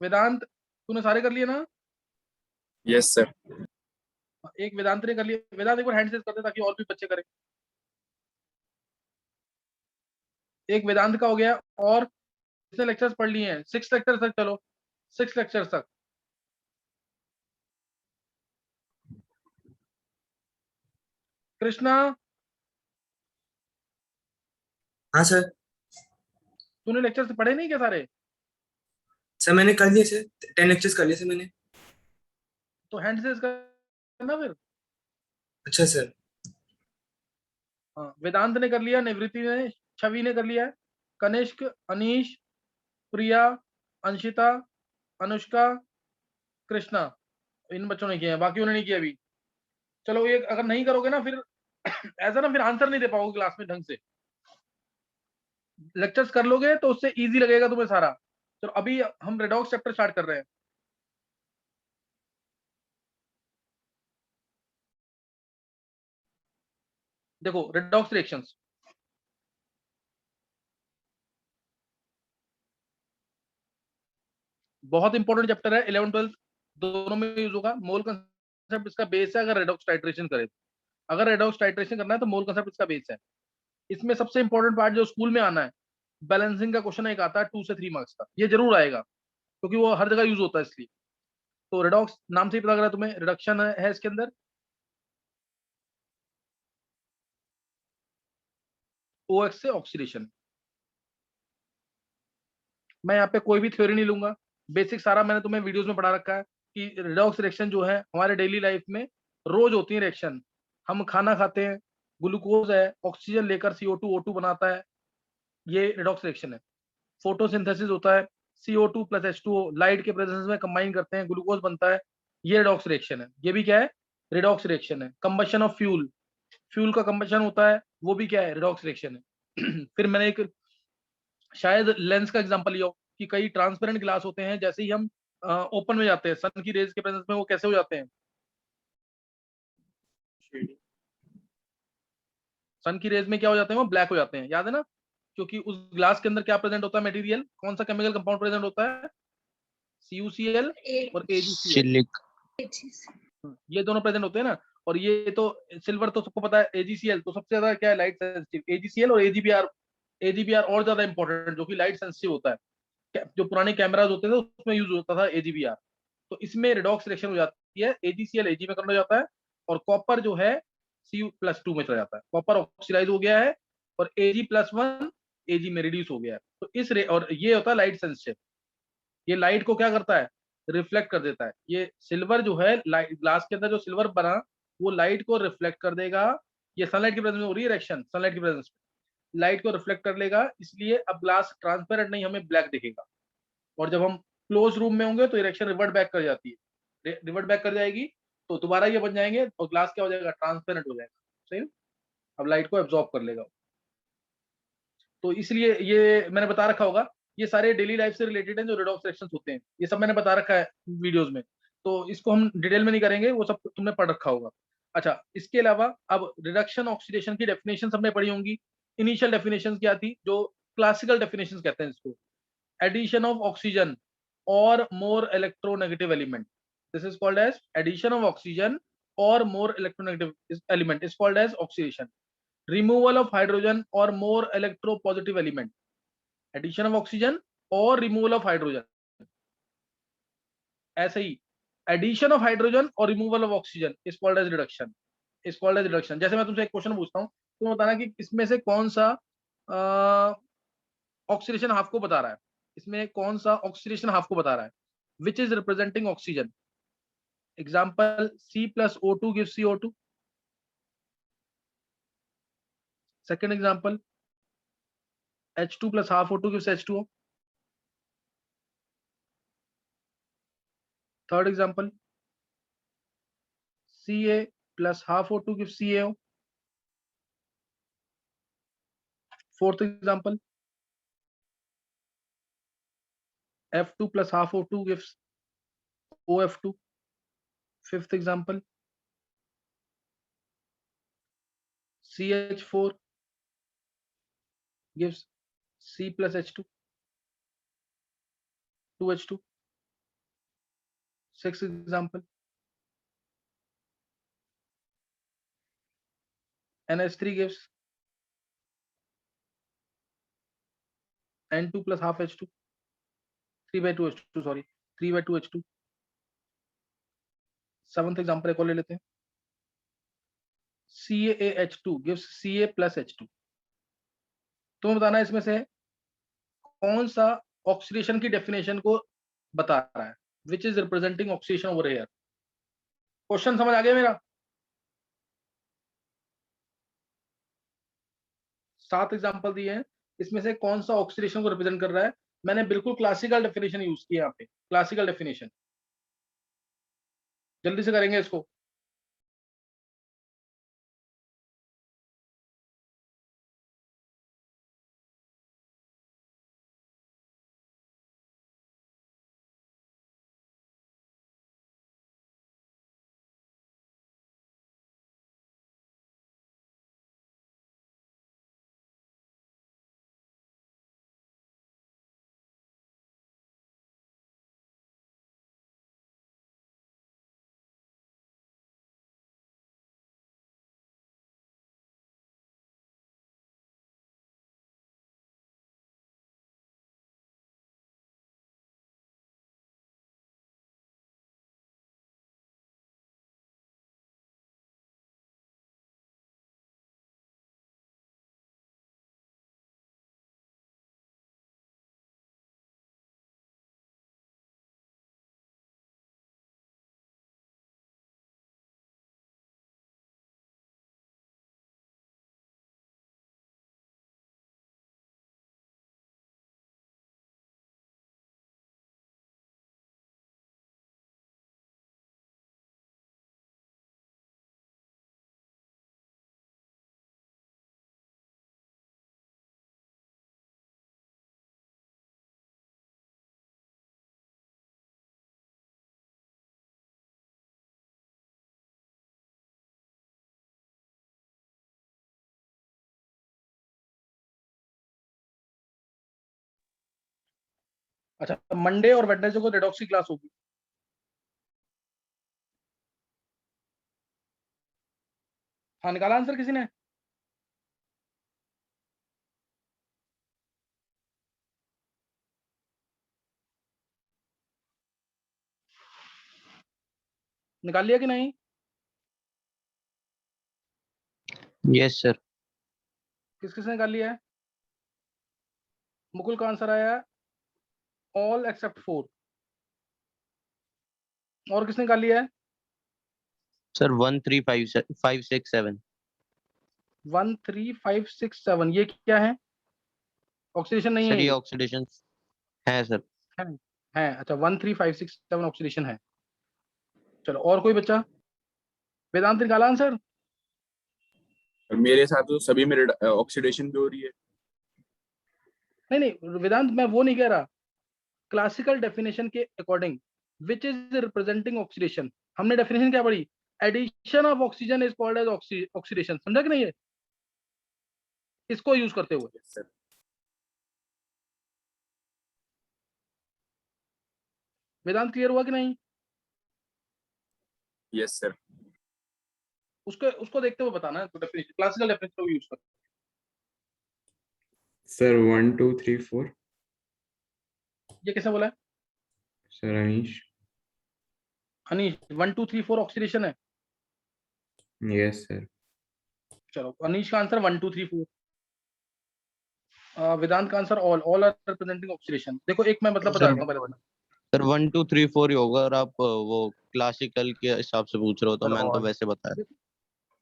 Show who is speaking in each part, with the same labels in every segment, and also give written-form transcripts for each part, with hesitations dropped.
Speaker 1: वेदांत तूने सारे कर लिए ना?
Speaker 2: Yes sir.
Speaker 1: एक वेदांत ने कर लिया। वेदांत एक बार हैंड रेज कर दे ताकि और भी बच्चे करें। एक वेदांत का हो गया। और कितने लेक्चर्स पढ़ लिए हैं? 6 लेक्चर्स तक। चलो 6 लेक्चर्स तक। कृष्णा
Speaker 3: हाँ सर।
Speaker 1: तूने लेक्चर्स पढ़े नहीं क्या सारे?
Speaker 3: सर मैंने कर लिए सर, 10 लेक्चर्स कर लिए सर मैंने।
Speaker 1: तो हैंड रेज करना फिर।
Speaker 3: अच्छा सर।
Speaker 1: हाँ, वेदांत ने कर लिया, निवृत्ति ने, छवि ने कर लिया है, कनिष्क, अनीश, प्रिया, अंशिता, अनुष्का, कृष्णा, इन बच्चों ने किया है, बाकी उन्होंने नहीं किया अभी। चलो ये अगर नहीं करोगे ना फिर ऐसा ना फिर आंसर नहीं दे पाओगे क्लास में ढंग से। लेक्चर्स कर लोगे तो उससे इजी लगेगा तुम्हें सारा। चलो अभी हम रेडॉक्स चैप्टर स्टार्ट कर रहे हैं। देखो रेडॉक्स रिएक्शंस, बहुत इंपॉर्टेंट चैप्टर है। 11 12 दोनों में यूज होगा। मोल कंसेप्ट इसका बेस है। अगर रेडॉक्स टाइट्रेशन करे, अगर रेडॉक्स टाइट्रेशन करना है तो मोल कंसेप्ट इसका बेस है। इसमें सबसे इंपॉर्टेंट पार्ट जो स्कूल में आना है, बैलेंसिंग का क्वेश्चन एक आता है 2 से 3 मार्क्स का, ये जरूर आएगा क्योंकि वो हर जगह यूज होता है इसलिए। तो रेडॉक्स नाम से ही पता लग रहा है तुम्हें, रिडक्शन है इसके अंदर। OX से ऑक्सीडेशन। मैं यहाँ पे कोई भी थ्योरी नहीं लूंगा, बेसिक सारा मैंने तुम्हें वीडियोस में पढ़ा रखा है कि रेडॉक्स रिएक्शन जो है हमारे डेली लाइफ में रोज होती है रिएक्शन। हम खाना खाते हैं, ग्लूकोज है, ऑक्सीजन लेकर CO2 O2 बनाता है, ये रेडॉक्स रिएक्शन है। फोटोसिंथेसिस होता है, CO2 प्लस H2O लाइट के प्रेजेंस में कंबाइन करते हैं, ग्लूकोज बनता है, ये रेडॉक्स रिएक्शन है। ये भी क्या है? रेडॉक्स रिएक्शन है। कंबशन ऑफ फ्यूल, फ्यूल का कंबशन होता है, वो भी क्या है? रेडॉक्स रिएक्शन है। फिर मैंने एक शायद लेंस का एग्जांपल लिया हो कि कई ट्रांसपेरेंट ग्लास होते हैं, जैसे ही हम ओपन में जाते हैं सन की रेज के प्रेजेंस में, वो कैसे हो जाते हैं? सन की रेज में क्या हो जाते हैं? वो ब्लैक हो जाते हैं, याद है ना? क्योंकि उस ग्लास के अंदर क्या प्रेजेंट होता है? मटेरियल, कौन सा केमिकल कंपाउंड प्रेजेंट होता है? CuCl और AgCl।
Speaker 2: सिलिक।
Speaker 1: ये दोनों प्रेजेंट होते हैं ना। और ये तो सिल्वर तो सबको पता है, AgCl तो सबसे ज्यादा क्या है? Light sensitive. AgCl और AgBr, AgBr और ज्यादा इंपॉर्टेंट जो कि लाइट सेंसिटिव होता है। जो पुराने कैमराज होते थे उसमें यूज होता था AgBr। तो इसमें रिडॉक्स रिएक्शन हो जाती है, AgCl Ag में कन्वर्ट हो जाता है, और कॉपर जो है Cu+2 में चला जाता है। कॉपर ऑक्सीडाइज हो गया है और Ag+1 Ag में रिड्यूस हो गया है। तो और ये होता है लाइट सेंसिटिव। ये लाइट को क्या करता है? रिफ्लेक्ट कर देता है। ये सिल्वर जो है, ग्लास के अंदर जो सिल्वर बना, वो लाइट को रिफ्लेक्ट कर देगा। ये सनलाइट की प्रेजेंस में हो रही है रिएक्शन, सनलाइट की प्रेजेंस में लाइट को रिफ्लेक्ट कर लेगा, इसलिए अब ग्लास ट्रांसपेरेंट नहीं, हमें ब्लैक दिखेगा। और जब हम क्लोज रूम में होंगे तो रिएक्शन रिवर्ट बैक कर जाती है, रिवर्ट बैक कर जाएगी, तो दोबारा ये बन जाएंगे और ग्लास क्या हो जाएगा? ट्रांसपेरेंट हो जाएगा। सही ना? अब लाइट को एब्जॉर्ब कर लेगा। तो इसलिए ये मैंने बता रखा होगा, ये सारे डेली लाइफ से रिलेटेड हैं जो रेडॉक्स रिएक्शंस होते हैं, ये सब मैंने बता रखा है वीडियोस में। तो इसको हम डिटेल में नहीं करेंगे, वो सब तुमने पढ़ रखा होगा। अच्छा, इसके अलावा अब रिडक्शन ऑक्सीडेशन की डेफिनेशन सबने पढ़ी होंगी। इनिशियल डेफिनेशन क्या थी? जो क्लासिकल डेफिनेशन कहते हैं इसको, एडिशन ऑफ ऑक्सीजन और more electronegative element, this is called as addition of oxygen और more electronegative element is called as oxidation. Removal of hydrogen और more electropositive element, addition of oxygen और removal of hydrogen. ऐसे ही addition of hydrogen और removal of oxygen is called as reduction, is called as reduction. जैसे मैं तुमसे एक question पूछता हूँ, तुम बताना कि इसमें से कौन सा ऑक्सीडेशन हाफ को बता रहा है, इसमें कौन सा ऑक्सीडेशन हाफ को बता रहा है, विच is representing oxygen. Example, C+O2 gives CO2। Second example, H2 plus half O2 gives H2O। Third example, Ca plus half O2 gives CaO। Fourth example, F2 plus half O2 gives OF2। Fifth example, CH4 gives C plus H2, 2H2। Sixth example, NH3 gives N2 plus half H2, 3/2 H2, sorry, 3/2 H2. Seventh example एक और ले लेते हैं, CaH2 gives Ca plus H2. तुम्हें बताना है इसमें से कौन सा ऑक्सीडेशन की डेफिनेशन को बता रहा है, विच is representing oxidation over here. Question समझ आ गया मेरा? 7 एग्जांपल दिए हैं, इसमें से कौन सा ऑक्सीडेशन को रिप्रेजेंट कर रहा है. मैंने बिल्कुल क्लासिकल डेफिनेशन यूज की यहाँ पे, क्लासिकल डेफिनेशन. जल्दी से करेंगे इसको. अच्छा, मंडे और वेडनेसडे को रेडॉक्स की क्लास होगी. हाँ, निकाला आंसर किसी ने? निकाल लिया कि नहीं?
Speaker 4: Yes sir.
Speaker 1: किस किसने निकाल लिया है? मुकुल का आंसर आया है ऑल एक्सेप्ट 4. और किसने निकाल लिया है?
Speaker 4: सर 1 3 5 6 7.
Speaker 1: 1 3 5 6 7. ये क्या है? ऑक्सीडेशन नहीं है
Speaker 4: सर ये
Speaker 1: ये?
Speaker 4: ऑक्सीडेशन है सर.
Speaker 1: है. है. अच्छा, 1 3 5 6 7 ऑक्सीडेशन है. चलो, और कोई बच्चा? वेदांत निकाला आंसर?
Speaker 2: और मेरे साथ तो सभी में ऑक्सीडेशन भी हो रही है.
Speaker 1: नहीं नहीं वेदांत, मैं वो नहीं कह रहा. क्लासिकल डेफिनेशन के according which is representing oxidation. हमने डेफिनेशन क्या पढ़ी? Addition of oxygen is called as oxidation. समझा कि नहीं है? इसको यूज करते हुए.
Speaker 2: Yes, sir.
Speaker 1: वेदांत क्लियर हुआ कि नहीं?
Speaker 2: Yes, sir.
Speaker 1: उसको उसको देखते हुए बताना है. तो डेफिनेशन, क्लासिकल डेफिनेशन को यूज करते
Speaker 5: सर 1 2 3 4.
Speaker 1: ये किसने बोला है?
Speaker 5: सर अनीश.
Speaker 1: अनीश, 1 2 3 4 ऑक्सीडेशन है.
Speaker 5: Yes sir.
Speaker 1: चलो, अनीश का आंसर 1 2 3 4. वेदांत का answer all are representing oxidation. देखो, एक मैं मतलब बता
Speaker 4: सर
Speaker 1: देता हूँ पहले बता.
Speaker 4: सर 1 2 3 4 ही होगा. और आप वो क्लासिकल के हिसाब से पूछ रहे हो, तो मैंने तो वैसे बताया.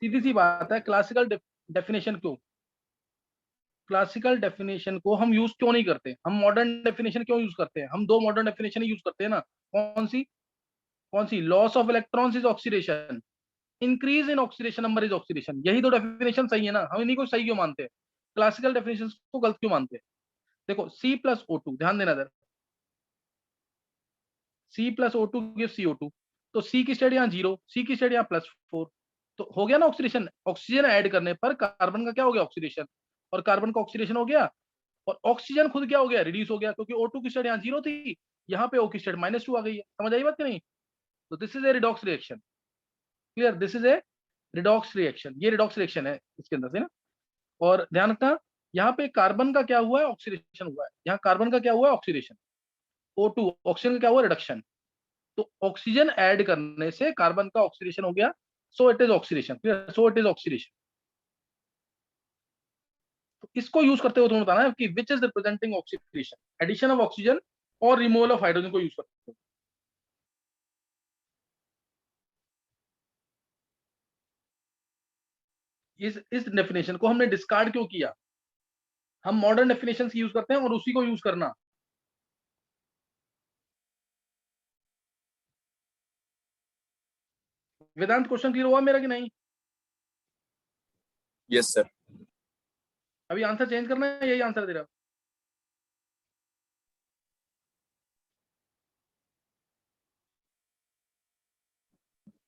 Speaker 1: सीधी सी बात है, क्लासिकल डेफिनेशन क्यों, क्लासिकल डेफिनेशन को हम यूज क्यों नहीं करते? हम मॉडर्न डेफिनेशन क्यों यूज करते हैं? हम दो मॉडर्न डेफिनेशन ही यूज करते हैं ना. कौन सी? कौन सी? Loss of electrons is oxidation, increase in oxidation number is oxidation. यही तो डेफिनेशन सही है ना. हम इन्हीं को सही क्यों मानते हैं? क्लासिकल डेफिनेशन को गलत क्यों मानते हैं? देखो, C+O2, ध्यान देना इधर. C+O2 give CO2. तो C की स्टेट यहाँ 0, C की स्टेट यहाँ +4. तो हो गया ना ऑक्सीडेशन. ऑक्सीजन ऐड करने पर कार्बन का क्या हो गया? ऑक्सीडेशन. और कार्बन का ऑक्सीडेशन हो गया, और ऑक्सीजन खुद क्या हो गया? रिड्यूस हो गया, क्योंकि O2 की स्टेट यहाँ 0 थी, यहाँ पे O की स्टेट -2 आ गई है. समझ आई बात कि नहीं? तो this is a redox reaction, clear, this is a redox reaction, ये रिडॉक्स रिएक्शन है इसके अंदर से ना। और ध्यान रखना यहाँ पे कार्बन का क्या हुआ है, ऑक्सीडेशन हुआ है, यहाँ कार्बन का क्या हुआ है, ऑक्सीडेशन, O2 ऑक्सीजन का क्या हुआ, रिडक्शन। तो ऑक्सीजन ऐड करने से कार्बन का ऑक्सीडेशन हो गया, so it is oxidation, clear, so it is oxidation. तो इसको यूज करते हुए तुम्हें बताना है कि which is representing oxidation, addition of oxygen और रिमूवल ऑफ हाइड्रोजन को यूज करते हो। इस डेफिनेशन को हमने डिस्कार्ड क्यों किया, हम मॉडर्न डेफिनेशन यूज करते हैं और उसी को यूज करना। वेदांत क्वेश्चन क्लियर हुआ मेरा कि नहीं?
Speaker 2: Yes sir.
Speaker 1: अभी आंसर चेंज करना है, यही आंसर दे रहा।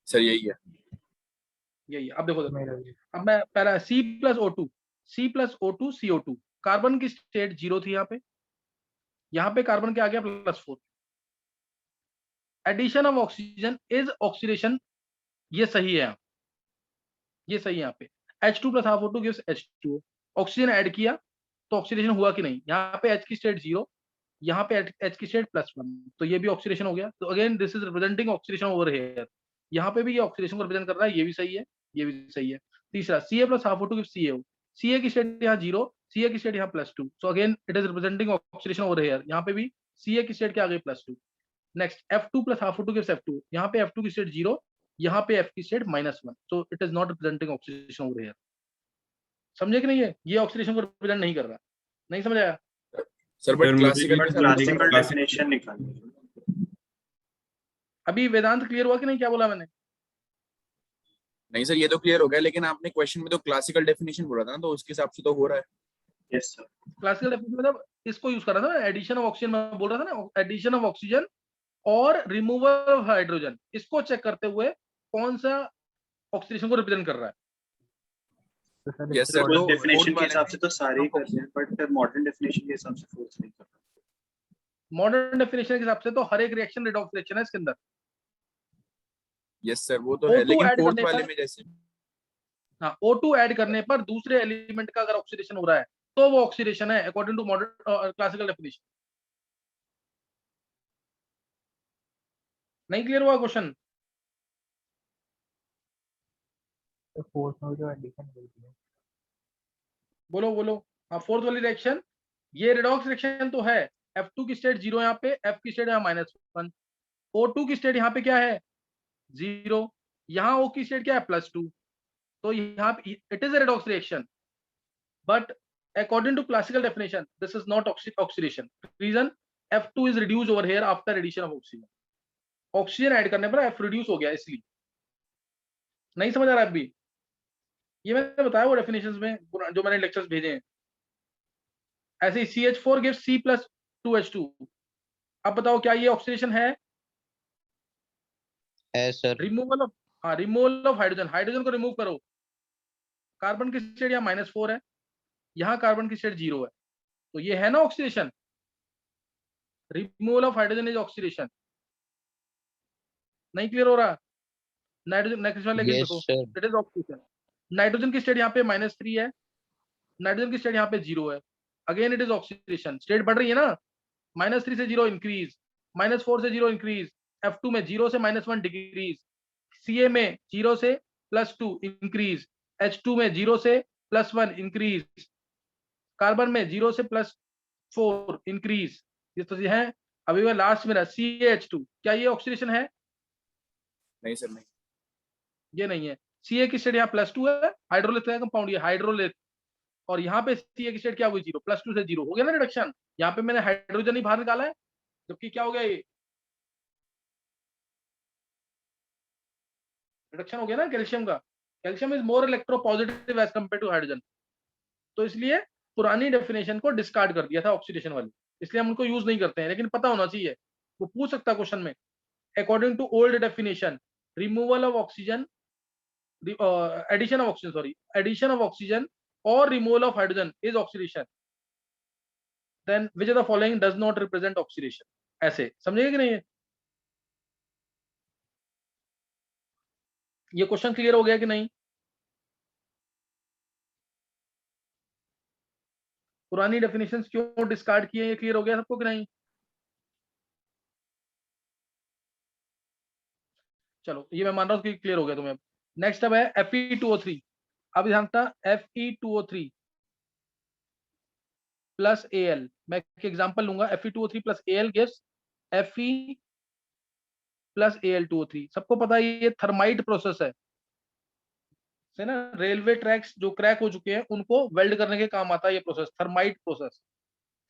Speaker 2: सर यही है।
Speaker 1: यही है। अब देखो अब मैं पहला C+O2 C+O2 CO2, कार्बन की स्टेट 0 थी, यहाँ पे कार्बन के आ गया +4। Addition of oxygen is oxidation, ये सही है, ये सही है। यहाँ पे H2 + ½ O2 gives H2O, oxygen add किया तो ऑक्सीडेशन हुआ कि नहीं, यहाँ पे H की स्टेट 0, यहाँ पे H की स्टेट +1, तो ये भी ऑक्सीडेशन हो गया। तो again this is representing oxidation over here, यहाँ पे भी ये ऑक्सीडेशन को रिप्रेजेंट कर रहा है, ये भी सही है, ये भी सही है। तीसरा Ca + ½ O2 gives CaO, Ca की स्टेट यहाँ 0, Ca की स्टेट यहाँ +2, so again it is representing oxidation over here, यहाँ पे भी Ca की स्टेट क्या आ गई, +2। Next F2 + ½ O2 gives F2, यहाँ पे F2 की स्टेट 0, यहाँ पे F की state -1, so it is not representing oxidation over here. समझे कि नहीं है, ये ऑक्सीडेशन को रिप्रेजेंट नहीं कर रहा, नहीं समझ आया?
Speaker 2: Sir but classical
Speaker 6: classical definition निकालनी।
Speaker 1: अभी वेदांत क्लियर हुआ कि नहीं, क्या बोला मैंने?
Speaker 2: नहीं सर, ये तो क्लियर हो गया, लेकिन आपने क्वेश्चन में तो क्लासिकल डेफिनेशन बोला था ना, तो उसके हिसाब से तो हो रहा है।
Speaker 6: Yes sir.
Speaker 1: क्लासिकल डेफिनेशन मतलब इसको यूज कर रहा था ना, एडिशन ऑफ ऑक्सीजन मैं बोल रहा था ना, एडिशन ऑफ ऑक्सीजन और रिमूवल ऑफ हाइड्रोजन, इसको चेक करते हुए कौन सा ऑक्सीडेशन को रिप्रेजेंट कर रहा है।
Speaker 2: यस सर, तो
Speaker 6: डेफिनेशन के हिसाब से तो सारे ही कर रहे हैं, बट मॉडर्न डेफिनेशन के हिसाब से फोर्स नहीं कर रहा।
Speaker 1: मॉडर्न डेफिनेशन के हिसाब से तो हर एक रिएक्शन रिडॉक्स रिएक्शन है इसके अंदर।
Speaker 2: यस सर, वो तो है, लेकिन
Speaker 1: ऐड
Speaker 2: फोर्थ
Speaker 1: करने
Speaker 2: वाले
Speaker 1: पर,
Speaker 2: में जैसे
Speaker 1: हाँ, O2 ऐड करने पर दूसरे एलिमेंट का अगर ऑक्सीडेशन हो रहा है तो वो ऑक्सीडेशन है according to modern classical definition. नहीं क्लियर हुआ क्वेश्चन?
Speaker 7: फोर्थ में जो एडिशन बोलती है,
Speaker 1: बोलो बोलो। हाँ, फोर्थ वाली रिएक्शन, ये रिडॉक्स रिएक्शन तो है। F2 की स्टेट 0 यहाँ पे, F की स्टेट यहाँ -1, O2 की स्टेट यहाँ पे क्या है, 0, यहाँ O की स्टेट क्या है, +2, तो यहाँ पे it is a redox reaction, but according to classical definition this is not oxidation, reason F2 is reduced over here after addition of oxygen, oxygen add करने पर F रिड्यूस हो गया, इसलिए। नहीं समझ आ रहा अभी? ये मैंने बताया वो डेफिनेशंस में जो मैंने लेक्चर्स भेजे हैं। ऐसे ही CH4 gives C + 2H2, अब बताओ क्या ये ऑक्सीडेशन है?
Speaker 4: सर।
Speaker 1: रिमूवल ऑफ, हाँ, रिमूवल ऑफ हाइड्रोजन, हाइड्रोजन को रिमूव करो, कार्बन की स्टेट यहाँ -4 है, यहाँ कार्बन की स्टेट 0 है, तो ये है ना oxidation, removal of hydrogen is oxidation. नहीं क्लियर हो रहा? नाइट्रोजन नेक्स्ट वाले लेकिन देखो, इट इज ऑक्सीडेशन। नाइट्रोजन की स्टेट यहाँ पे -3 है, नाइट्रोजन की स्टेट यहाँ पे 0 है, again it is oxidation, state बढ़ रही है ना, -3 से 0 इंक्रीज, -4 से 0 इंक्रीज, F2 में 0 से -1 डिक्रीज, Ca में 0 से +2 इंक्रीज, H2 में 0 से +1 इंक्रीज, कार्बन में 0 से +4 इंक्रीज, ये तो है। अभी वह लास्ट मेरा CaH2, क्या ये ऑक्सीडेशन है?
Speaker 2: नहीं सर, नहीं,
Speaker 1: ये नहीं है। Ca की स्टेट यहाँ +2 है, हाइड्रोलिथ का कंपाउंड, ये हाइड्रोलिथ, और यहाँ पे Ca की स्टेट क्या हुई, 0, +2 से 0 हो गया ना रिडक्शन। यहाँ पे मैंने हाइड्रोजन ही बाहर निकाला है, जबकि क्या हो गया, ये रिडक्शन हो गया ना कैल्शियम का। Calcium is more electropositive as compare to hydrogen, तो इसलिए पुरानी डेफिनेशन को डिस्कार्ड कर दिया था ऑक्सीडेशन वाली, इसलिए हम उनको यूज नहीं करते हैं, लेकिन पता होना चाहिए, वो पूछ सकता है क्वेश्चन में। According to old definition, removal of oxygen, addition of oxygen, sorry, addition of oxygen और removal of hydrogen is oxidation, then which of the following does not represent oxidation, ऐसे समझेगा कि नहीं है? ये क्वेश्चन क्लियर हो गया कि नहीं? पुरानी डेफिनेशंस क्यों डिस्कार्ड किए, ये क्लियर हो गया सबको कि नहीं? चलो ये मैं मान रहा हूँ कि क्लियर हो गया तुम्हें। नेक्स्ट अब है Fe2O3। अब ध्यान रखना, Fe2O3 प्लस Al, मैं एक एग्जांपल लूंगा। Fe2O3 plus Al gives Fe plus Al2O3। सबको पता है ये थर्माइट प्रोसेस है ना। रेलवे ट्रैक्स जो क्रैक हो चुके हैं उनको वेल्ड करने के काम आता है ये process, thermite process.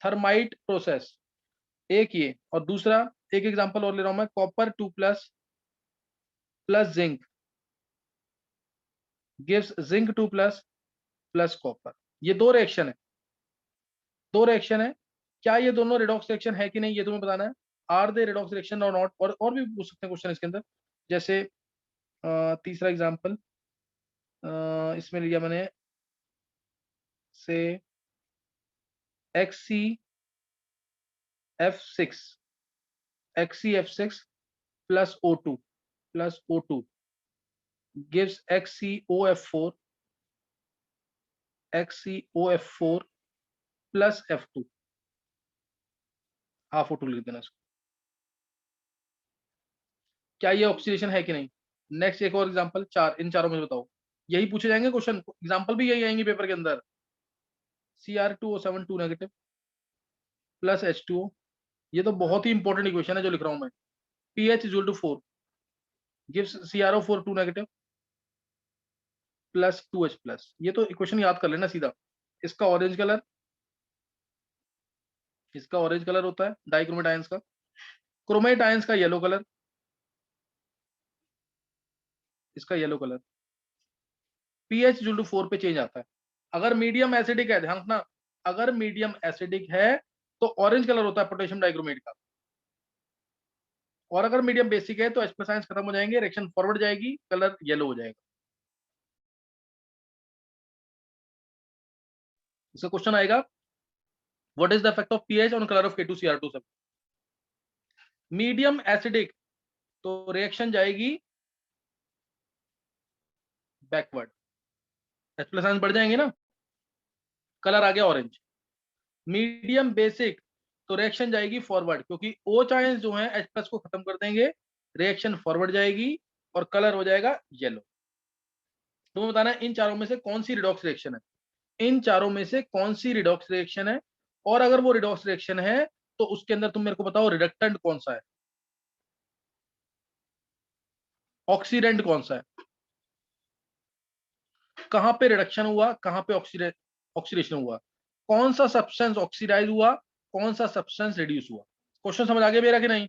Speaker 1: Thermite process एक ये, और दूसरा एक एग्जांपल और ले रहा हूं मैं, copper 2 plus plus zinc gives zinc 2 plus plus copper. ये दो रिएक्शन है, दो रिएक्शन है। क्या ये दोनों रिडॉक्स रिएक्शन है कि नहीं, ये तुम्हें बताना है। आर दे रिडॉक्स रिएक्शन और नॉट? और भी पूछ सकते हैं क्वेश्चन इसके अंदर। जैसे तीसरा एग्जांपल इसमें लिया मैंने, से XCF6 plus O2 gives XCOF4 plus F2, half O2 लिख देना इसको। क्या ये ऑक्सीडेशन है कि नहीं? नेक्स्ट एक और एग्जांपल, चार, इन चारों में बताओ। यही पूछे जाएंगे क्वेश्चन, एग्जांपल भी यही आएंगे पेपर के अंदर। Cr2O7 2 नेगेटिव प्लस H2O, ये तो बहुत ही इंपॉर्टेंट इक्वेशन है जो लिख रहा हूं मैं। pH equal to 4 gives CrO4 2 negative plus 2H plus. ये तो इक्वेशन याद कर लेना सीधा। इसका ऑरेंज कलर, इसका ऑरेंज कलर होता है डाइक्रोमेट आयंस का, क्रोमेट आयंस का येलो कलर, इसका yellow colour. pH equal to 4 पे चेंज आता है। अगर मीडियम एसिडिक है, ध्यान रखना, अगर मीडियम एसिडिक है तो ऑरेंज कलर होता है पोटेशियम डाइक्रोमेट का, और अगर मीडियम बेसिक है तो H प्लस आयंस खत्म हो जाएंगे, रिएक्शन फॉरवर्ड जाएगी, कलर येलो हो जाएगा। इसका क्वेश्चन आएगा, what is the effect of pH on colour of K2Cr2? Medium acidic तो रिएक्शन जाएगी बैकवर्ड, H प्लस आयंस बढ़ जाएंगे ना, कलर आ गया ऑरेंज। मीडियम बेसिक तो रिएक्शन जाएगी फॉरवर्ड, क्योंकि OH आयंस जो है H प्लस को खत्म कर देंगे, रिएक्शन फॉरवर्ड जाएगी और कलर हो जाएगा येलो। तुम्हें बताना है इन चारों में से कौन सी रिडॉक्स रिएक्शन है, इन चारों में से कौन सी रिडॉक्स रिएक्शन है, और अगर वो रिडॉक्स रिएक्शन है तो उसके अंदर तुम मेरे को बताओ रिडक्टेंट कौन सा है, ऑक्सीडेंट कौन सा है, कहां पे रिडक्शन हुआ, कहां पे ऑक्सीडेशन हुआ, कौन सा सब्सटेंस ऑक्सीडाइज हुआ, कौन सा सब्सटेंस रिड्यूस हुआ। क्वेश्चन समझ आ गया मेरा कि नहीं?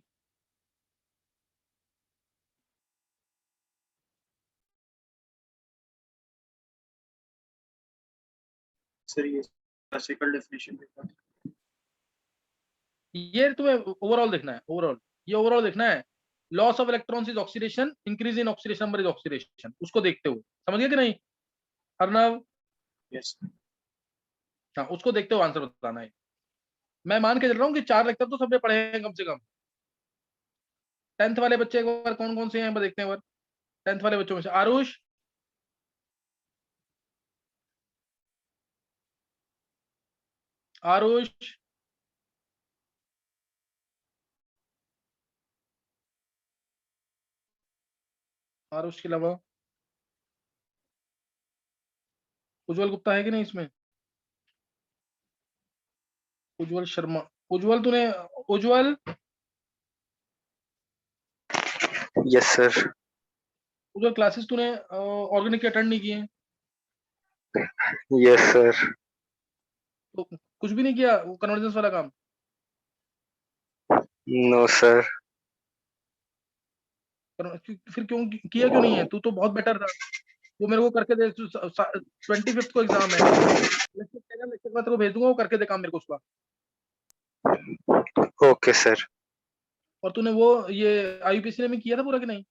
Speaker 6: सर ये क्लासिकल डेफिनेशन
Speaker 1: ये तुम्हें ओवरऑल देखना है, ओवरऑल ये ओवरऑल देखना है। Loss of electrons is oxidation, increase in oxidation number is oxidation, उसको देखते हुए, समझ गया कि नहीं अर्नव?
Speaker 6: यस
Speaker 1: हाँ, उसको देखते हुए आंसर बताना है। मैं मान के चल रहा हूँ कि 4 लेक्चर तो सबने पढ़े हैं कम से कम। 10th वाले बच्चे एक बार कौन कौन से हैं देखते हैं एक बार। 10th वाले बच्चों में से आरुष, आरुष, आरुष के अलावा उज्जवल गुप्ता है कि नहीं इसमें? उज्जवल शर्मा, उज्जवल तूने, Ujjwal,
Speaker 8: yes sir.
Speaker 1: Ujjwal classes तूने ऑर्गेनिक अटेंड नहीं किए हैं?
Speaker 8: Yes sir.
Speaker 1: तो कुछ भी नहीं किया वो कन्वर्जेंस वाला काम?
Speaker 8: No sir.
Speaker 1: फिर क्यों किया, क्यों नहीं है? तू तो बहुत बेटर था, वो मेरे को करके दे। 25th को एग्जाम है, लेक्चर मैं तेरे को भेज दूंगा, वो करके दे काम मेरे को उसका।
Speaker 8: Okay sir.
Speaker 1: और तूने वो ये IUPAC में किया था पूरा कि नहीं?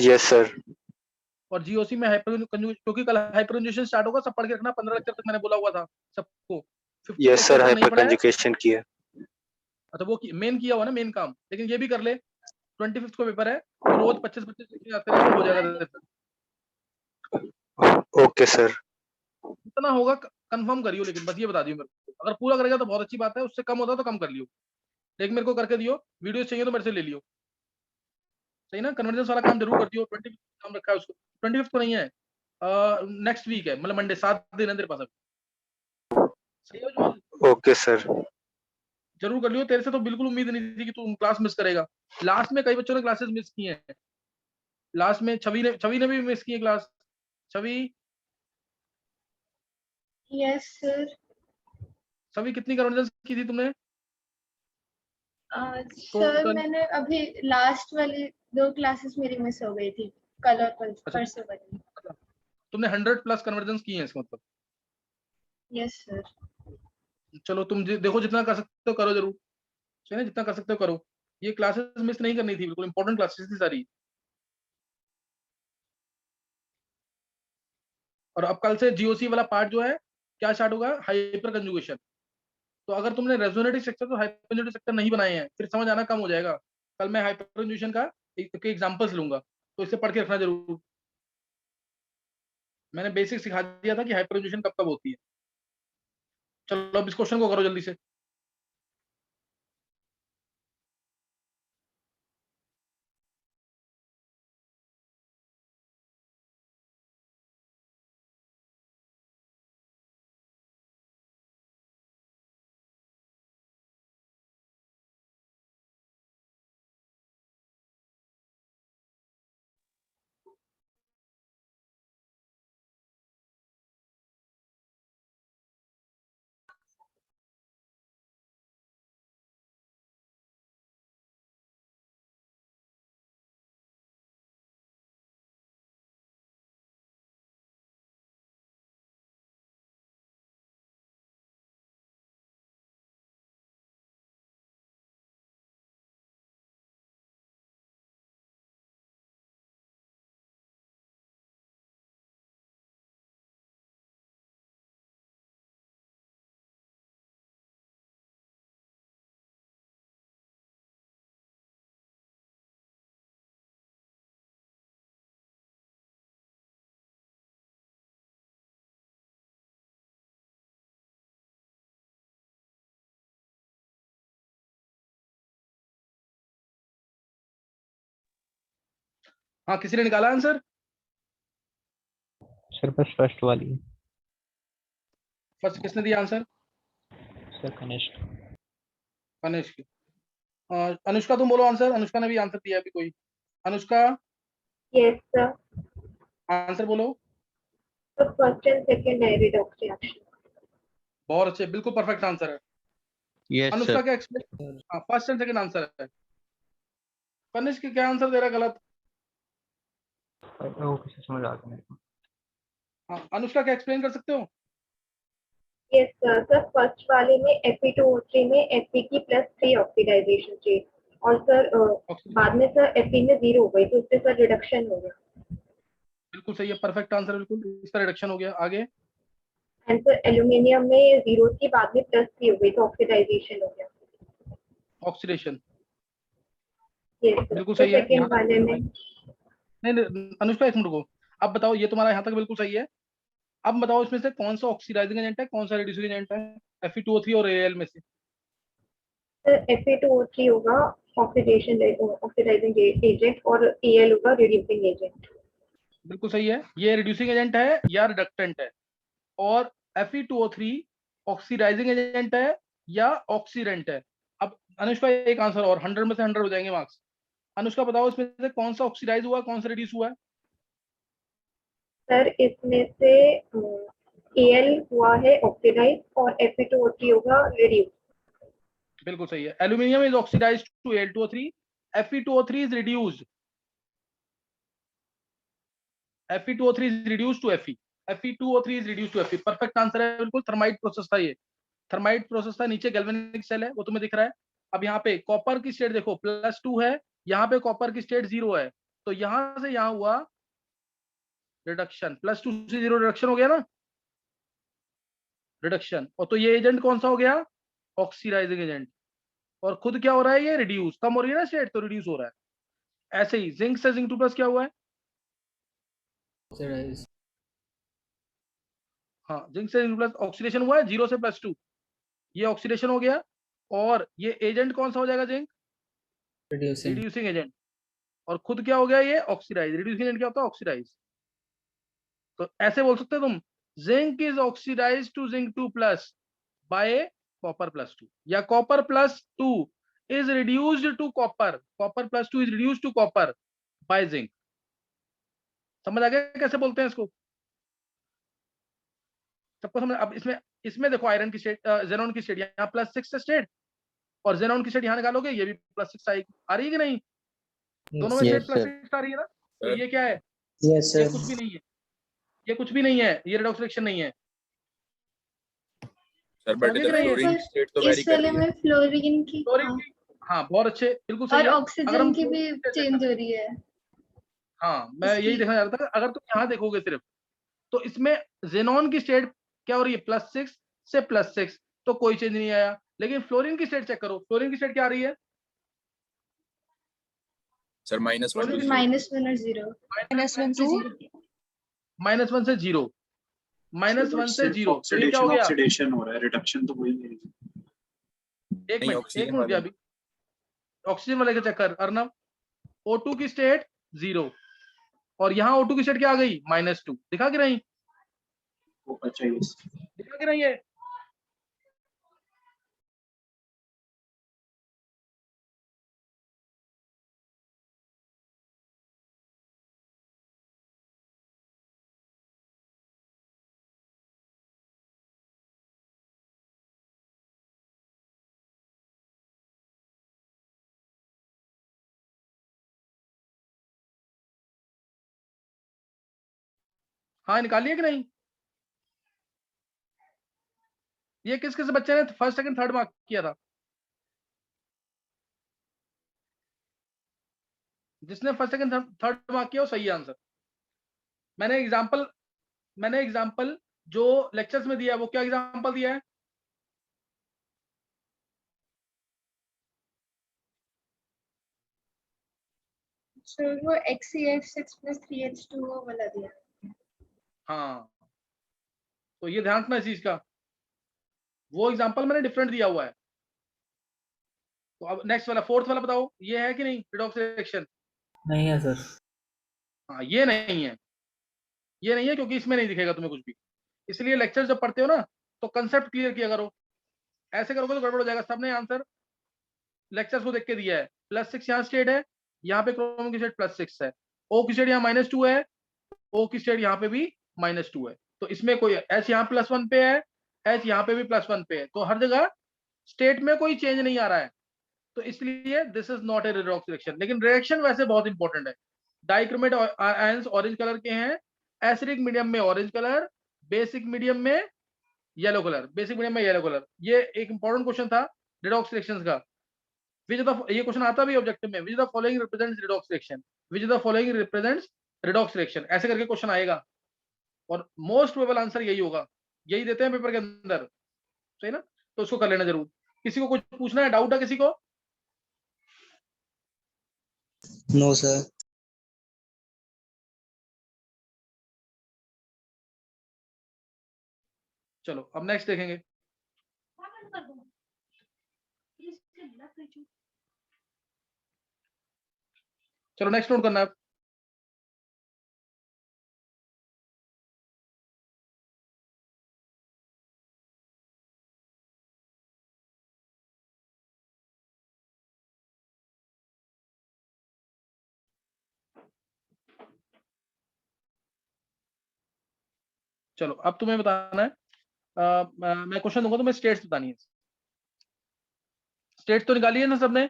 Speaker 8: Yes sir.
Speaker 1: और GOC में हाइपर कंजुगेशन, क्योंकि कल हाइपर कंजुगेशन स्टार्ट होगा, सब पढ़ के रखना। 15 लेक्चर तक मैंने बोला हुआ था सबको। 15
Speaker 8: यस सर,
Speaker 1: लेक्चर तक नहीं
Speaker 8: हाइपर
Speaker 1: पढ़ा है?
Speaker 8: कंजुगेशन किया।
Speaker 1: अच्छा वो मेन किया हुआ ना, मेन काम, लेकिन ये भी कर ले। 25 को पेपर है, तो रोज 25-25 लिखने आते रहे, हो जाएगा।
Speaker 8: Okay sir.
Speaker 1: कितना होगा कंफर्म करियो, लेकिन बस ये बता दियो मेरे को। अगर पूरा करेगा तो बहुत अच्छी बात है, उससे कम होता तो कम कर लियो, लेकिन मेरे को करके दियो। वीडियो चाहिए तो मेरे से ले लियो, सही ना। कन्वर्जेंस वाला काम जरूर कर दियो। 25 काम रखा है उसको, 25 को नहीं है, नेक्स्ट वीक है, मतलब मंडे, 7 दिन है तेरे पास अभी। सही है उज्ज्वल?
Speaker 8: Okay sir.
Speaker 1: जरूर कर लियो। तेरे से तो बिल्कुल उम्मीद नहीं थी कि तू क्लास मिस करेगा। लास्ट में कई बच्चों ने क्लासेस मिस की हैं। लास्ट में छवि ने भी मिस की है क्लास। छवि,
Speaker 9: यस सर।
Speaker 1: छवि कितनी कन्वर्जेंस की थी तुमने?
Speaker 9: Sir
Speaker 1: total?
Speaker 9: मैंने अभी लास्ट वाली 2 क्लासेस मेरी मिस हो गई थी, कल और
Speaker 1: अच्छा,
Speaker 9: परसों वाली।
Speaker 1: तुमने 100+ कन्वर्जेंस की है इसका मतलब।
Speaker 9: Yes sir.
Speaker 1: चलो तुम देखो, जितना कर सकते हो करो जरूर, सही ना, जितना कर सकते हो करो। ये क्लासेस मिस नहीं करनी थी, बिल्कुल इंपॉर्टेंट क्लासेस थी सारी। और अब कल से जीओसी वाला पार्ट जो है, क्या स्टार्ट होगा, हाइपर कंजुगेशन। तो अगर तुमने रेजोनेटिव स्ट्रक्चर तो हाइपरकंजुगेटिव स्ट्रक्चर नहीं बनाए हैं, फिर समझ आना कम हो जाएगा। कल मैं हाइपर कंजुगेशन का एक एग्जांपल्स लूंगा, तो इसे पढ़ के रखना जरूर। मैंने बेसिक सिखा दिया था कि हाइपर कंजुगेशन कब कब होती है। चलो अब इस क्वेश्चन को करो जल्दी से। हाँ, किसी ने निकाला आंसर?
Speaker 7: सर बस फर्स्ट वाली।
Speaker 1: फर्स्ट किसने दिया आंसर?
Speaker 7: सर कनिष्क।
Speaker 1: कनिष्क। अनुष्का तुम बोलो आंसर। अनुष्का ने भी आंसर दिया अभी कोई। Anushka,
Speaker 9: yes sir.
Speaker 1: आंसर बोलो।
Speaker 9: तो फर्स्ट एंड सेकंड है रिडॉक्स रिएक्शन।
Speaker 1: बहुत अच्छे, बिल्कुल परफेक्ट आंसर है।
Speaker 4: Yes
Speaker 1: Anushka
Speaker 4: sir.
Speaker 1: क्या एक्सप्लेन, हाँ फर्स्ट एंड सेकंड आंसर है। कनिष्क क्या आंसर दे रहा है गलत?
Speaker 7: ओके सर, समझ आ गया मेरे को।
Speaker 1: हाँ, अनुष्का क्या एक्सप्लेन कर सकते हो?
Speaker 9: Yes sir. सर फर्स्ट वाले में Fe2O3 में Fe की +3 ऑक्सीडाइजेशन थी, और सर बाद में सर Fe में 0 हो गई, तो उससे सर रिडक्शन हो गया।
Speaker 1: बिल्कुल सही है, परफेक्ट आंसर, बिल्कुल इसका रिडक्शन हो गया। आगे?
Speaker 9: एंड सर एल्यूमिनियम में 0 की बाद में +3 हो गई, तो ऑक्सीडाइजेशन हो गया।
Speaker 1: Oxidation,
Speaker 9: yes sir.
Speaker 1: बिल्कुल
Speaker 9: तो
Speaker 1: सही है। यहाँ
Speaker 9: सेकंड वाले में
Speaker 1: नहीं, अनुष्का एक मिनट रुको। अब बताओ, ये तुम्हारा यहाँ तक बिल्कुल सही है। अब बताओ इसमें से कौन सा ऑक्सीडाइजिंग एजेंट है, कौन सा रिड्यूसिंग एजेंट है, Fe2O3 और Al में से?
Speaker 9: सर Fe2O3 होगा ऑक्सीडाइजिंग एजेंट, और Al होगा रिड्यूसिंग एजेंट।
Speaker 1: बिल्कुल सही है, ये रिड्यूसिंग एजेंट है या रिडक्टेंट है। और Fe2O3 ऑक्सीडाइजिंग एजेंट है या ऑक्सीडेंट है। अब अनुष्का एक आंसर और, 100 में से 100 हो जाएंगे मार्क्स। अनुष्का बताओ इसमें से कौन सा ऑक्सीडाइज हुआ, कौन सा रिड्यूस हुआ है?
Speaker 9: सर इसमें से Al हुआ है ऑक्सीडाइज, और Fe2O3 होगा रिड्यूस।
Speaker 1: बिल्कुल सही है, aluminium is oxidised to Al2O3, Fe2O3 is reduced, Fe2O3 is reduced to Fe, Fe2O3 is reduced to Fe। Perfect answer है, बिल्कुल थर्माइट प्रोसेस था ये। थर्माइट प्रोसेस था, नीचे गैल्वेनिक सेल है वो तुम्हें दिख रहा है। अब यहाँ पे कॉपर की स्टेट देखो +2 है, यहाँ पे कॉपर की स्टेट 0 है, तो यहाँ से यहाँ हुआ रिडक्शन, +2 से 0 रिडक्शन हो गया ना, रिडक्शन। और तो ये एजेंट कौन सा हो गया, ऑक्सीडाइजिंग एजेंट। और खुद क्या हो रहा है, ये रिड्यूस, कम हो रही है ना स्टेट, तो रिड्यूस हो रहा है। ऐसे ही जिंक से जिंक 2 प्लस क्या हुआ है?
Speaker 7: ऑक्सीडाइज।
Speaker 1: हाँ, जिंक से जिंक प्लस ऑक्सीडेशन हुआ है 0 से +2, ये ऑक्सीडेशन हो गया। और ये एजेंट कौन सा हो जाएगा? Zinc
Speaker 7: reducing.
Speaker 1: Reducing agent. और खुद क्या हो गया? ये ऑक्सीडाइज। रिड्यूसिंग एजेंट क्या होता है? ऑक्सीडाइज। तो ऐसे बोल सकते हो तुम, zinc is oxidise to zinc 2 plus by copper +2, या copper +2 is reduced to copper, copper +2 is reduced to copper by zinc. समझ आ गया कैसे बोलते हैं इसको? सबको समझ? अब इसमें इसमें देखो, आयरन की स्टेट, जेनॉन की स्टेट यहाँ +6 से स्टेट, और जेनॉन की स्टेट यहाँ निकालोगे, ये भी +6 आएगी। आ रही है कि नहीं? दोनों में स्टेट
Speaker 4: Yes, sir.
Speaker 1: +6 आ रही है ना? तो ये क्या है?
Speaker 7: यस
Speaker 1: ये
Speaker 7: सर।
Speaker 1: कुछ भी नहीं है, ये कुछ भी नहीं है, ये रिडॉक्स रिएक्शन नहीं है।
Speaker 2: सर बट
Speaker 1: समझ
Speaker 2: इधर
Speaker 1: रहे हैं?
Speaker 2: फ्लोरीन की स्टेट तो वेरी
Speaker 10: इस
Speaker 2: कर
Speaker 10: वाले
Speaker 2: रही है।
Speaker 10: में फ्लोरीन की
Speaker 1: क्लोरीन की, हाँ बहुत अच्छे, बिल्कुल सही
Speaker 10: और
Speaker 1: है। अगर
Speaker 10: ऑक्सीजन
Speaker 1: हम
Speaker 10: की भी चेंज हो रही है।
Speaker 1: हाँ, मैं यही
Speaker 10: इसकी
Speaker 1: देखना चाह रहा था, अगर तुम यहाँ देखोगे सिर्फ, तो इसमें जेनॉन की स्टेट क्या हो रही है? +6 से +6, तो कोई चेंज नहीं आया। लेकिन फ्लोरीन की स्टेट चेक करो, फ्लोरीन की स्टेट क्या आ रही है?
Speaker 2: Sir -1 to
Speaker 1: fluorine
Speaker 2: 0।
Speaker 10: -1 और 0 -1 से 0
Speaker 1: -1 से 0, -1 से
Speaker 6: सिर्फ
Speaker 1: 0, तो ये क्या हो गया?
Speaker 6: ऑक्सीडेशन हो रहा है, रिडक्शन तो कोई नहीं है।
Speaker 1: एक
Speaker 2: नहीं,
Speaker 1: मिनट,
Speaker 2: ऑक्सीजन
Speaker 1: एक मिनट
Speaker 2: वाले
Speaker 1: अभी ऑक्सीजन वाले का चक्कर। अर्नब, O2 की स्टेट 0, और यहाँ O2 की स्टेट क्या आ गई? -2। दिखा कि नहीं?
Speaker 6: वो अच्छा है।
Speaker 1: दिखा कि नहीं है? हाँ, निकालिए कि नहीं? ये किस किस बच्चे ने फर्स्ट सेकंड थर्ड मार्क किया था? जिसने फर्स्ट सेकंड थर्ड मार्क किया वो सही आंसर। मैंने एग्जांपल जो लेक्चर्स में दिया है, वो क्या एग्जांपल दिया है?
Speaker 10: सर वो XCF6+3H2O वाला दिया।
Speaker 1: हाँ, तो ये ध्यान रखना इस चीज का, वो एग्जांपल मैंने डिफरेंट दिया हुआ है। तो अब नेक्स्ट वाला, फोर्थ वाला बताओ, ये है कि नहीं रिडॉक्स रिएक्शन?
Speaker 7: नहीं है सर।
Speaker 1: हाँ, ये नहीं है, ये नहीं है, क्योंकि इसमें नहीं दिखेगा तुम्हें कुछ भी। इसलिए लेक्चर जब पढ़ते हो ना, तो कंसेप्ट क्लियर किया करो। ऐसे करोगे तो गड़बड़ हो जाएगा। सबने आंसर लेक्चर्स को देख के दिया है। +6 यहाँ स्टेट है, यहाँ पे क्रोम की स्टेट +6 है, O की स्टेट यहाँ -2 है, O की स्टेट यहाँ पे भी -2 है। तो इसमें कोई H यहाँ +1 पे है, H यहाँ पे भी +1 पे है, तो हर जगह स्टेट में कोई चेंज नहीं आ रहा है। तो इसलिए this is not a redox reaction. लेकिन रिएक्शन वैसे बहुत इंपॉर्टेंट है। डाइक्रोमेट आयंस ऑरेंज कलर के हैं, एसिडिक मीडियम में ऑरेंज कलर, बेसिक मीडियम में येलो कलर, बेसिक मीडियम में येलो कलर। ये एक इंपॉर्टेंट क्वेश्चन था रिडॉक्स रिएक्शंस का। विच द, ये क्वेश्चन आता भी ऑब्जेक्टिव में, which the following represents redox reaction, which the following represents redox reaction, ऐसे करके क्वेश्चन आएगा। और मोस्ट प्रोबेबल आंसर यही होगा, यही देते हैं पेपर के अंदर, सही ना? तो उसको कर लेना जरूर। किसी को कुछ पूछना है, डाउट है किसी को?
Speaker 7: No sir.
Speaker 1: चलो अब नेक्स्ट देखेंगे। चलो नेक्स्ट नोट करना है। चलो अब तुम्हें बताना है, मैं क्वेश्चन दूंगा, तुम्हें स्टेट्स बतानी है। स्टेट्स तो निकाली है ना सबने?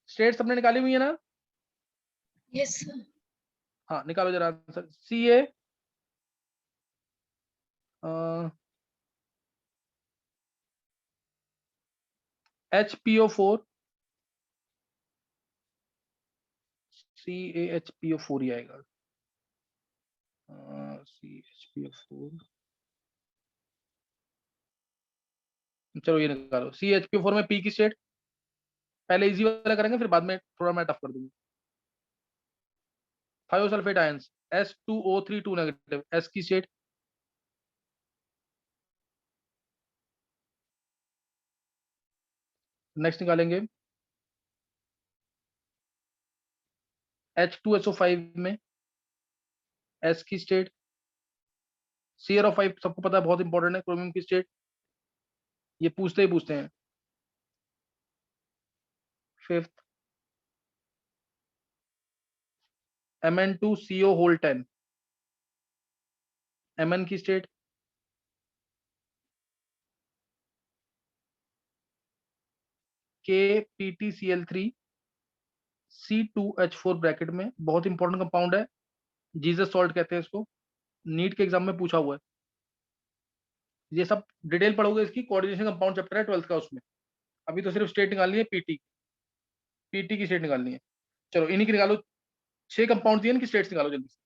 Speaker 1: स्टेट्स सबने निकाली हुई है ना?
Speaker 10: Yes sir.
Speaker 1: हाँ, निकालो जरा आंसर। CA HPO4, CaHPO4 ही आएगा। CHPO4, चलो ये निकालो। CHPO4 में P की स्टेट पहले इजी वाला करेंगे, फिर बाद में थोड़ा मैं टफ कर दूंगा। Thiosulphate ions S2O3 2 negative, S की स्टेट नेक्स्ट निकालेंगे H2SO5 में S की स्टेट, CrO5 सबको पता है बहुत इंपॉर्टेंट है, क्रोमियम की स्टेट, ये पूछते ही पूछते हैं। फिफ्थ Mn2CO होल 10, Mn की स्टेट, KPtCl3 C2H4 ब्रैकेट में, बहुत इंपॉर्टेंट कंपाउंड है, जीसस सॉल्ट कहते हैं इसको, नीट के एग्जाम में पूछा हुआ है। ये सब डिटेल पढ़ोगे इसकी, कोऑर्डिनेशन कंपाउंड चैप्टर है 12th का, उसमें अभी तो सिर्फ स्टेट निकालनी है, पीटी की स्टेट निकालनी है। चलो इन्हीं की निकालो, 6 कंपाउंड दिए, इनकी स्टेट्स निकालो जल्दी से।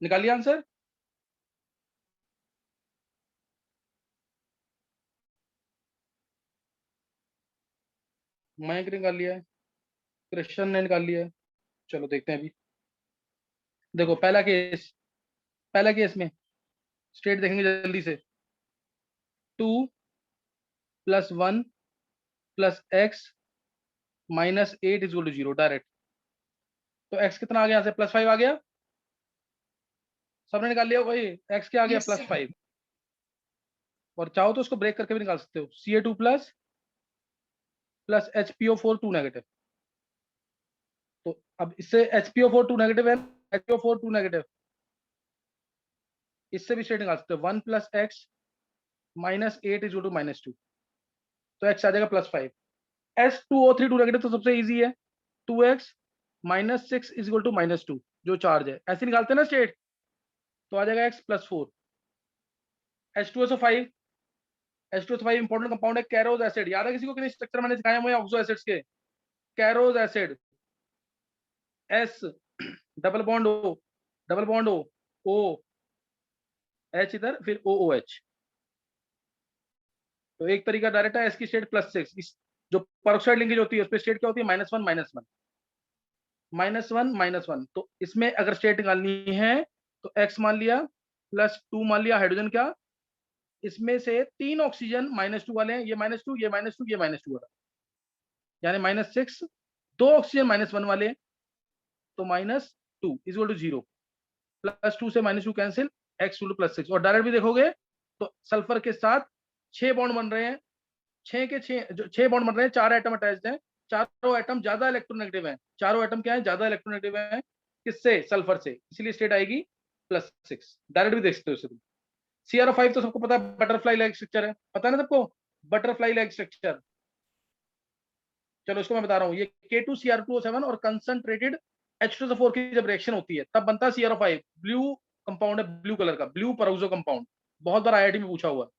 Speaker 1: निकालिए आंसर, मयंक ने निकाल लिया है, कृष्ण ने निकाल लिया है। चलो देखते हैं अभी। देखो पहला केस में स्टेट देखेंगे जल्दी से, 2 + 1 + x - 8 = 0 डायरेक्ट। तो x कितना आ गया यहाँ से, +5 आ गया, सबने निकाल लिया भाई, x क्या आ गया,
Speaker 10: Yes, sir.
Speaker 1: +5। और चाहो तो उसको ब्रेक करके भी निकाल सकते हो, Ca2+ + HPO4 2 नेगेटिव। तो अब इससे HPO4 2 नेगेटिव है, HPO4 2 नेगेटिव, इससे भी स्टेट निकाल सकते हो, 1 + x - 8 = -2। तो x आ जाएगा +5। S2O3 2 नेगेटिव तो सबसे इजी है, 2x - 6 = -2, जो चार्ज है, ऐसे निकालते हैं ना स्टेट, तो आ जाएगा x +4। H2SO5 इंपॉर्टेंट कंपाउंड है, कैरोज एसिड, याद है किसी को कि स्ट्रक्चर मैंने सिखाया हुआ है ऑक्सो एसिड्स के, कैरोज acid, S double bond O O H इधर, फिर OOH। तो एक तरीका डायरेक्ट है, S की स्टेट +6, इस जो पेरोक्साइड लिंकेज होती है उस पे स्टेट क्या होती है, -1 -1। तो इसमें अगर स्टेट निकालनी है तो x मान लिया, +2 मान लिया, हाइड्रोजन क्या, इसमें से 3 ऑक्सीजन -2 वाले हैं, ये -2, ये -2, ये -2 वाला, यानी -6, 2 ऑक्सीजन -1 वाले हैं, तो -2 = 0, +2 से -2 कैंसिल, x = +6। और डायरेक्ट भी देखोगे तो सल्फर के साथ 6 बॉन्ड बन रहे हैं, 6 के 6 बॉन्ड बन रहे हैं, 4 एटम अटैच्ड हैं, चारों एटम ज्यादा इलेक्ट्रोनेगेटिव हैं, चारों एटम क्या है, ज्यादा इलेक्ट्रोनेगेटिव हैं किससे, सल्फर से, इसलिए स्टेट आएगी +6। डायरेक्ट भी देख सकते हो इसे। CrO5 तो सबको पता है बटरफ्लाई लाइक स्ट्रक्चर है, पता है ना सबको, बटरफ्लाई लाइक स्ट्रक्चर। चलो इसको मैं बता रहा हूँ, ये K2Cr2O7 और कंसंट्रेटेड H2SO4 की जब रिएक्शन होती है तब बनता है CrO5, ब्लू कंपाउंड है, ब्लू कलर का, ब्लू पेरोक्सो कंपाउंड, बहुत बार IIT में पूछा हुआ है।